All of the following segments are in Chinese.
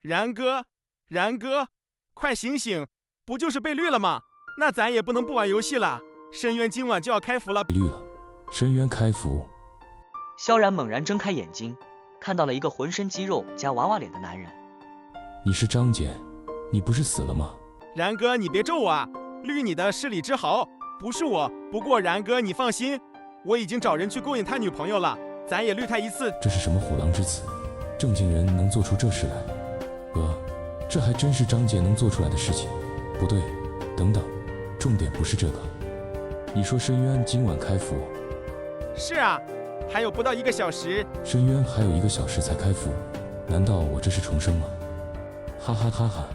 然哥，然哥，快醒醒！不就是被绿了吗？那咱也不能不玩游戏了。深渊今晚就要开服了。绿了，深渊开服。萧然猛然睁开眼睛，看到了一个浑身肌肉加娃娃脸的男人。你是张杰，你不是死了吗？然哥，你别咒我啊！绿你的是李之豪，不是我。不过然哥，你放心，我已经找人去勾引他女朋友了，咱也绿他一次。这是什么虎狼之词？正经人能做出这事来？这还真是张杰能做出来的事情。不对，等等，重点不是这个。你说深渊今晚开服？是啊，还有不到1个小时。深渊还有1个小时才开服，难道我这是重生吗？哈哈哈哈！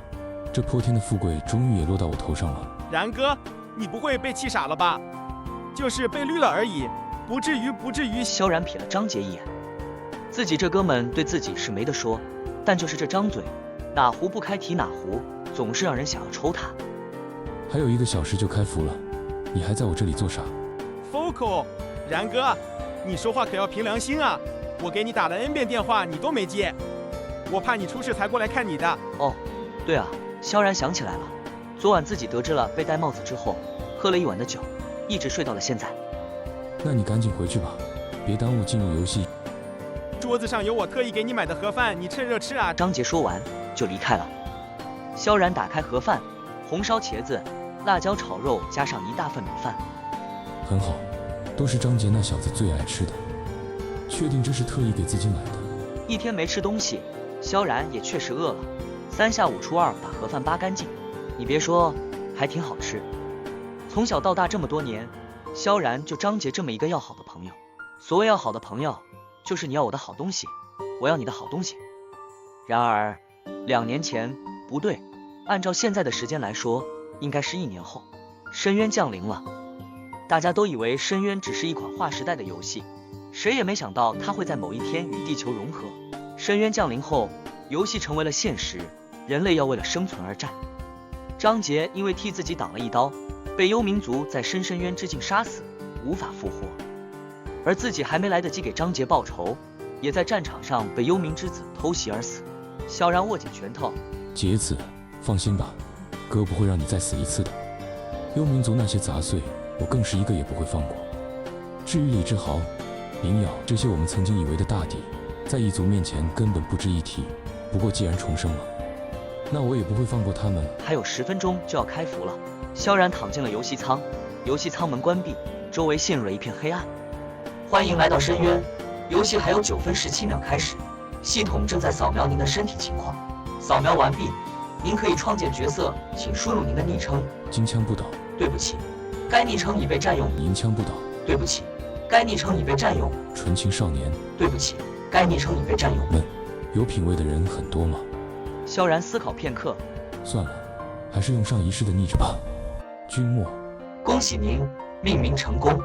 这泼天的富贵终于也落到我头上了。然哥，你不会被气傻了吧？就是被绿了而已，不至于。萧然瞥了张杰一眼，自己这哥们对自己是没得说，但就是这张嘴，哪壶不开提哪壶，总是让人想要抽他。还有1个小时就开服了，你还在我这里做啥 ？Foco， 然哥，你说话可要凭良心啊！我给你打了 N 遍电话，你都没接，我怕你出事才过来看你的。哦，对啊，萧然想起来了，昨晚自己得知了被戴帽子之后，喝了1碗的酒，一直睡到了现在。那你赶紧回去吧，别耽误进入游戏。桌子上有我特意给你买的盒饭，你趁热吃啊！张杰说完就离开了。萧然打开盒饭，红烧茄子、辣椒炒肉加上1大份米饭。很好，都是张杰那小子最爱吃的。确定这是特意给自己买的？一天没吃东西，萧然也确实饿了。3下5除2把盒饭扒干净，你别说，还挺好吃。从小到大这么多年，萧然就张杰这么一个要好的朋友。所谓要好的朋友，就是你要我的好东西，我要你的好东西。然而2年前，不对，按照现在的时间来说，应该是1年后，深渊降临了。大家都以为深渊只是一款划时代的游戏，谁也没想到它会在某一天与地球融合。深渊降临后，游戏成为了现实，人类要为了生存而战。张杰因为替自己挡了一刀，被幽冥族在深渊之境杀死，无法复活。而自己还没来得及给张杰报仇，也在战场上被幽冥之子偷袭而死。萧然握紧拳头，杰子，放心吧，哥不会让你再死一次的。幽冥族那些杂碎，我更是一个也不会放过。至于李之豪、林瑶这些我们曾经以为的大敌，在异族面前根本不值一提。不过既然重生了，那我也不会放过他们。还有10分钟就要开服了，萧然躺进了游戏舱，游戏舱门关闭，周围陷入了一片黑暗。欢迎来到深渊，游戏还有9分17秒开始，系统正在扫描您的身体情况，扫描完毕，您可以创建角色，请输入您的昵称。金枪不倒。对不起，该昵称已被占用。银枪不倒。对不起，该昵称已被占用。纯情少年。对不起，该昵称已被占用。有品位的人很多吗？萧然思考片刻，算了，还是用上一世的昵称吧。君莫。恭喜您命名成功，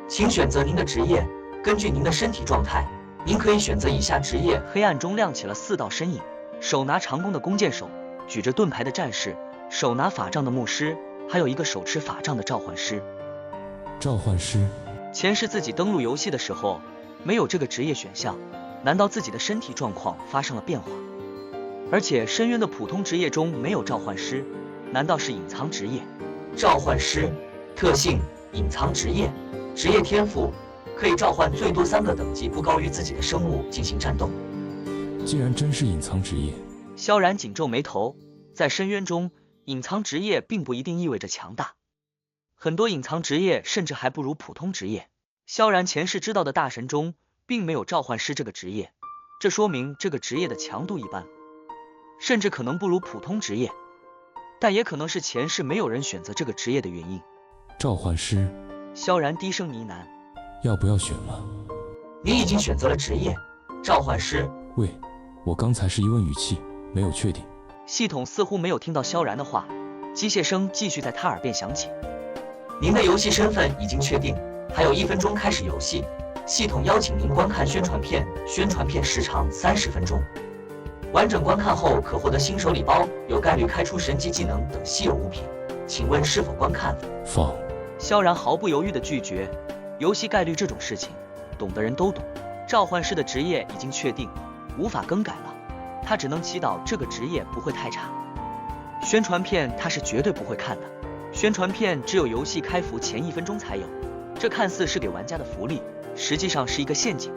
请选择您的职业。根据您的身体状态，您可以选择以下职业。黑暗中亮起了4道身影，手拿长弓的弓箭手，举着盾牌的战士，手拿法杖的牧师，还有一个手持法杖的召唤师。召唤师。前世自己登录游戏的时候没有这个职业选项，难道自己的身体状况发生了变化？而且深渊的普通职业中没有召唤师，难道是隐藏职业？召唤师特性：隐藏职业，职业天赋可以召唤最多3个等级不高于自己的生物进行战斗。既然真是隐藏职业，萧然紧皱眉头。在深渊中，隐藏职业并不一定意味着强大，很多隐藏职业甚至还不如普通职业。萧然前世知道的大神中并没有召唤师这个职业，这说明这个职业的强度一般，甚至可能不如普通职业，但也可能是前世没有人选择这个职业的原因。召唤师。萧然低声呢喃，要不要选了？你已经选择了职业召唤师。喂，我刚才是疑问语气，没有确定。系统似乎没有听到萧然的话，机械声继续在他耳边响起。您的游戏身份已经确定，还有1分钟开始游戏，系统邀请您观看宣传片，宣传片时长30分钟。完整观看后可获得新手礼包，有概率开出神级技能等稀有物品，请问是否观看？放。萧然毫不犹豫地拒绝。游戏概率这种事情，懂的人都懂。召唤师的职业已经确定，无法更改了。他只能祈祷这个职业不会太差。宣传片他是绝对不会看的，宣传片只有游戏开服前1分钟才有，这看似是给玩家的福利，实际上是一个陷阱。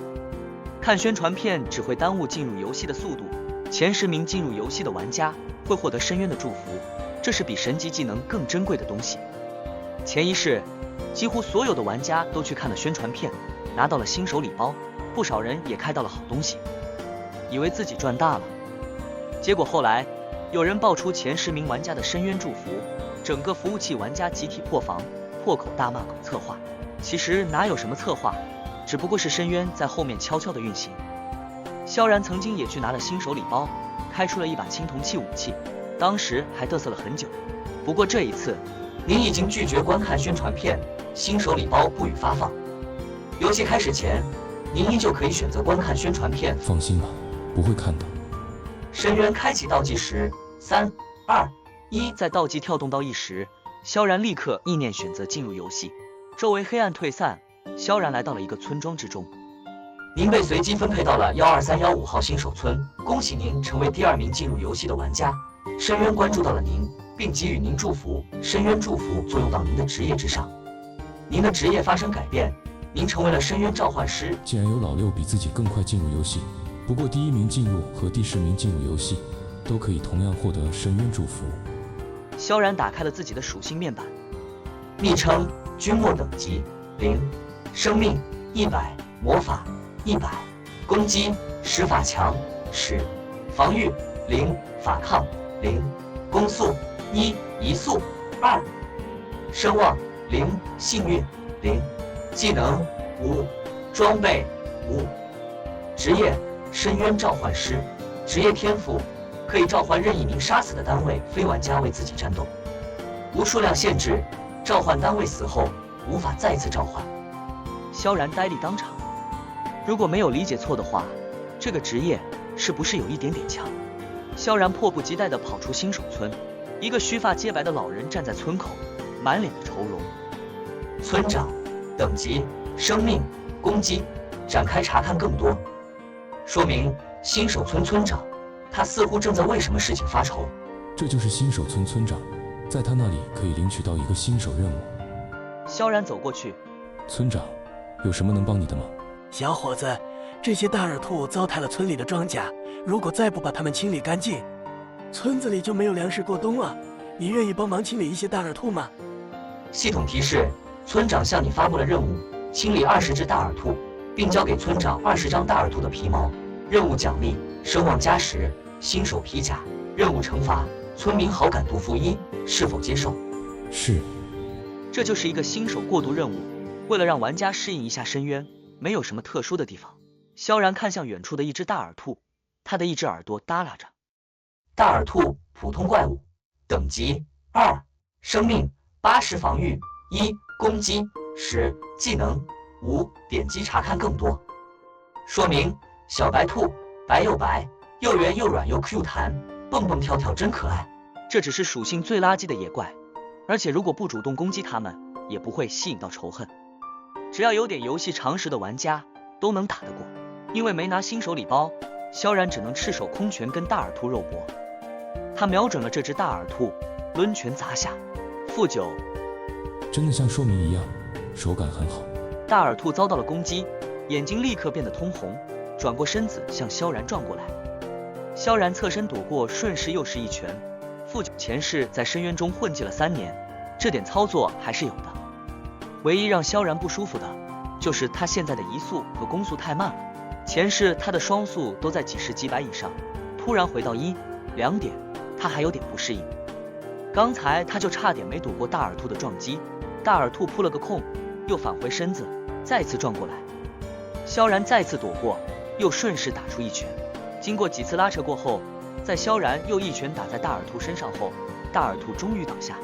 看宣传片只会耽误进入游戏的速度，前10名进入游戏的玩家会获得深渊的祝福，这是比神级技能更珍贵的东西。前一世，几乎所有的玩家都去看了宣传片，拿到了新手礼包，不少人也开到了好东西，以为自己赚大了。结果后来有人爆出前10名玩家的深渊祝福，整个服务器玩家集体破防，破口大骂搞策划。其实哪有什么策划，只不过是深渊在后面悄悄的运行。萧然曾经也去拿了新手礼包，开出了一把青铜器武器，当时还嘚瑟了很久。不过这一次，您已经拒绝观看宣传片，新手礼包不予发放。游戏开始前，您依旧可以选择观看宣传片。放心吧，不会看的。深渊开启倒计时，3、2、1，在倒计跳动到1时，萧然立刻意念选择进入游戏，周围黑暗退散，萧然来到了一个村庄之中。您被随机分配到了12315号新手村，恭喜您成为第2名进入游戏的玩家。深渊关注到了您，并给予您祝福，深渊祝福作用到您的职业之上，您的职业发生改变，您成为了深渊召唤师。竟然有老六比自己更快进入游戏，不过第1名进入和第10名进入游戏都可以同样获得深渊祝福。萧然打开了自己的属性面板，昵称君莫等级0，生命100，魔法100，攻击10法强10，防御0，法抗0，攻速1，移速2，声望0，幸运0，技能5，装备5，职业深渊召唤师，职业天赋可以召唤任意名杀死的单位非玩家为自己战斗，无数量限制，召唤单位死后无法再次召唤。萧然呆立当场，如果没有理解错的话，这个职业是不是有一点点强？萧然迫不及待地跑出新手村，一个须发皆白的老人站在村口，满脸的愁容。村长等级生命攻击，展开查看更多。说明新手村村长，他似乎正在为什么事情发愁。这就是新手村村长，在他那里可以领取到一个新手任务。萧然走过去，村长，有什么能帮你的吗？小伙子，这些大耳兔糟蹋了村里的庄稼，如果再不把它们清理干净，村子里就没有粮食过冬了。你愿意帮忙清理一些大耳兔吗？系统提示：村长向你发布了任务，清理20只大耳兔，并交给村长20张大耳兔的皮毛。任务奖励：声望加10，新手皮甲。任务惩罚：村民好感度-1，是否接受？是。这就是一个新手过渡任务，为了让玩家适应一下深渊，没有什么特殊的地方。萧然看向远处的一只大耳兔，他的一只耳朵耷拉着。大耳兔，普通怪物，等级2，生命80，防御1，攻击10，技能5，点击查看更多。说明：小白兔，白又白，又圆又软又 Q 弹，蹦蹦跳跳真可爱。这只是属性最垃圾的野怪，而且如果不主动攻击它们，也不会吸引到仇恨。只要有点游戏常识的玩家都能打得过。因为没拿新手礼包，萧然只能赤手空拳跟大耳兔肉搏。他瞄准了这只大耳兔，抡拳砸下，-9。真的像说明一样，手感很好。大耳兔遭到了攻击，眼睛立刻变得通红，转过身子向萧然撞过来。萧然侧身躲过，顺势又是一拳-9。前世在深渊中混迹了3年，这点操作还是有的。唯一让萧然不舒服的，就是他现在的移速和攻速太慢了。前世他的双速都在几十几百以上，突然回到1、2点，他还有点不适应。刚才他就差点没躲过大耳兔的撞击，大耳兔扑了个空，又返回身子，再次撞过来。萧然再次躲过，又顺势打出一拳。经过几次拉扯过后，在萧然又一拳打在大耳兔身上后，大耳兔终于倒下，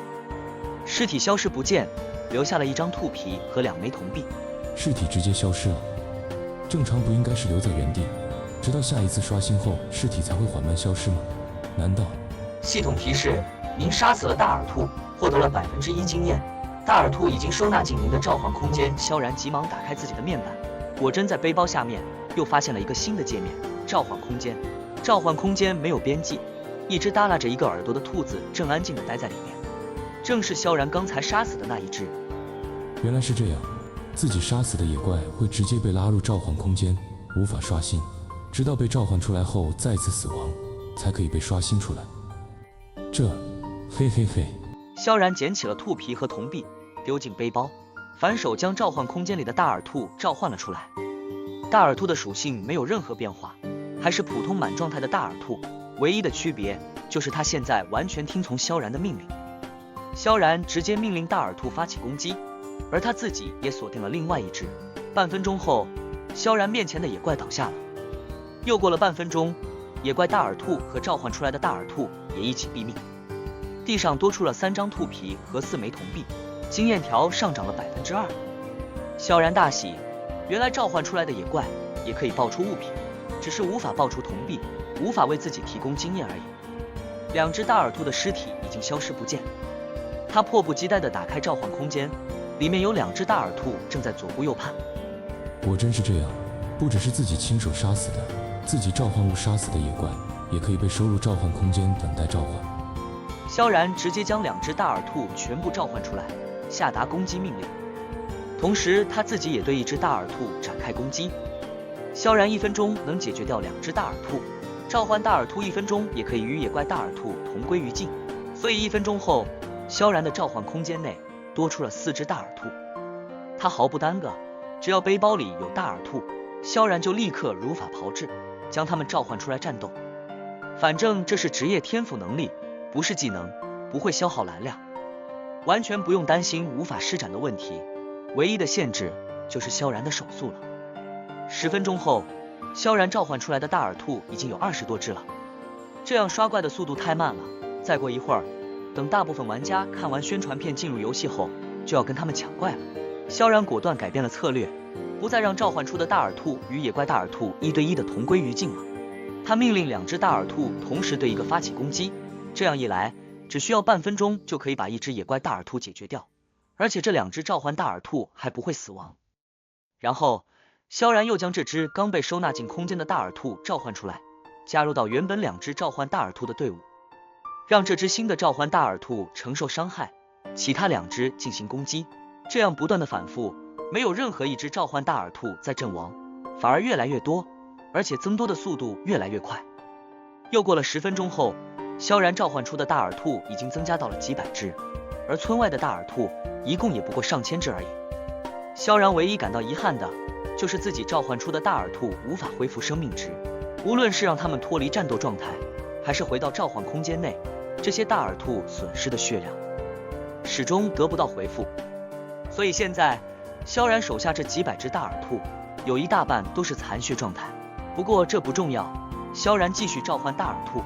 尸体消失不见，留下了一张兔皮和2枚铜币。尸体直接消失了。正常不应该是留在原地，直到下一次刷新后，尸体才会缓慢消失吗？难道？系统提示：您杀死了大耳兔，获得了1%经验。大耳兔已经收纳进您的召唤空间。萧然急忙打开自己的面板，果真在背包下面又发现了一个新的界面——召唤空间。召唤空间没有边际，一只耷拉着一个耳朵的兔子正安静地待在里面，正是萧然刚才杀死的那一只。原来是这样，自己杀死的野怪会直接被拉入召唤空间，无法刷新，直到被召唤出来后再次死亡，才可以被刷新出来。嘿嘿嘿。萧然捡起了兔皮和铜币，丢进背包，反手将召唤空间里的大耳兔召唤了出来。大耳兔的属性没有任何变化，还是普通满状态的大耳兔，唯一的区别就是它现在完全听从萧然的命令。萧然直接命令大耳兔发起攻击，而他自己也锁定了另外一只。半分钟后，萧然面前的野怪倒下了。又过了半分钟，野怪大耳兔和召唤出来的大耳兔也一起毙命。地上多出了3张兔皮和4枚铜币，经验条上涨了2%。萧然大喜，原来召唤出来的野怪也可以爆出物品，只是无法爆出铜币，无法为自己提供经验而已。2只大耳兔的尸体已经消失不见，他迫不及待地打开召唤空间，里面有2只大耳兔正在左顾右盼。果真是这样，不只是自己亲手杀死的，自己召唤物杀死的野怪，也可以被收入召唤空间等待召唤。萧然直接将2只大耳兔全部召唤出来，下达攻击命令，同时他自己也对1只大耳兔展开攻击。萧然1分钟能解决掉2只大耳兔，召唤大耳兔1分钟也可以与野怪大耳兔同归于尽，所以1分钟后，萧然的召唤空间内多出了4只大耳兔。他毫不耽搁，只要背包里有大耳兔，萧然就立刻如法炮制，将它们召唤出来战斗。反正这是职业天赋能力，不是技能，不会消耗蓝量，完全不用担心无法施展的问题，唯一的限制就是萧然的手速了。10分钟后，萧然召唤出来的大耳兔已经有20多只了，这样刷怪的速度太慢了，再过一会儿，等大部分玩家看完宣传片进入游戏后，就要跟他们抢怪了。萧然果断改变了策略，不再让召唤出的大耳兔与野怪大耳兔1对1的同归于尽了。他命令2只大耳兔同时对一个发起攻击，这样一来，只需要半分钟就可以把1只野怪大耳兔解决掉，而且这2只召唤大耳兔还不会死亡。然后，萧然又将这只刚被收纳进空间的大耳兔召唤出来，加入到原本2只召唤大耳兔的队伍，让这只新的召唤大耳兔承受伤害，其他2只进行攻击，这样不断的反复，没有任何1只召唤大耳兔在阵亡，反而越来越多，而且增多的速度越来越快。又过了10分钟后，萧然召唤出的大耳兔已经增加到了几百只，而村外的大耳兔一共也不过上千只而已。萧然唯一感到遗憾的就是自己召唤出的大耳兔无法恢复生命值，无论是让他们脱离战斗状态，还是回到召唤空间内，这些大耳兔损失的血量始终得不到回复。所以现在萧然手下这几百只大耳兔有一大半都是残血状态，不过这不重要，萧然继续召唤大耳兔，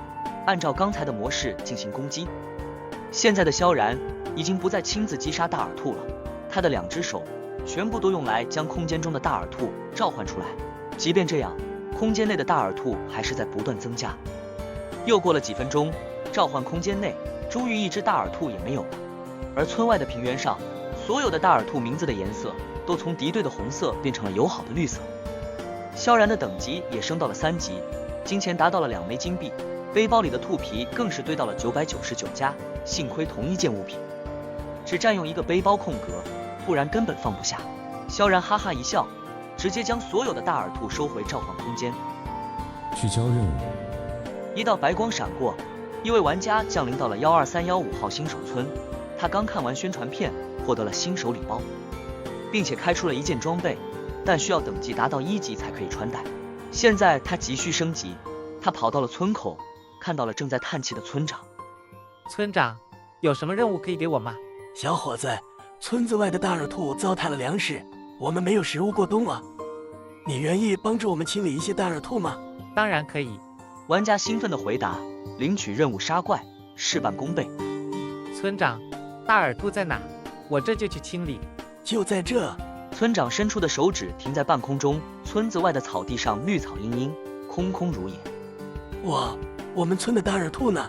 按照刚才的模式进行攻击。现在的萧然已经不再亲自击杀大耳兔了，他的2只手全部都用来将空间中的大耳兔召唤出来，即便这样，空间内的大耳兔还是在不断增加。又过了几分钟，召唤空间内终于1只大耳兔也没有了，而村外的平原上，所有的大耳兔名字的颜色都从敌对的红色变成了友好的绿色。萧然的等级也升到了3级，金钱达到了2枚金币，背包里的兔皮更是堆到了999加，幸亏同一件物品只占用一个背包空格，不然根本放不下。萧然哈哈一笑，直接将所有的大耳兔收回召唤空间。去交任务。一道白光闪过，一位玩家降临到了12315号新手村，他刚看完宣传片，获得了新手礼包，并且开出了一件装备，但需要等级达到1级才可以穿戴。现在他急需升级，他跑到了村口，看到了正在叹气的村长。村长，有什么任务可以给我吗？小伙子，村子外的大耳兔糟蹋了粮食，我们没有食物过冬啊。你愿意帮助我们清理一些大耳兔吗？当然可以。玩家兴奋地回答，领取任务杀怪，事半功倍。村长，大耳兔在哪？我这就去清理。就在这。村长伸出的手指停在半空中，村子外的草地上绿草茵茵，空空如也。我们村的大耳兔呢？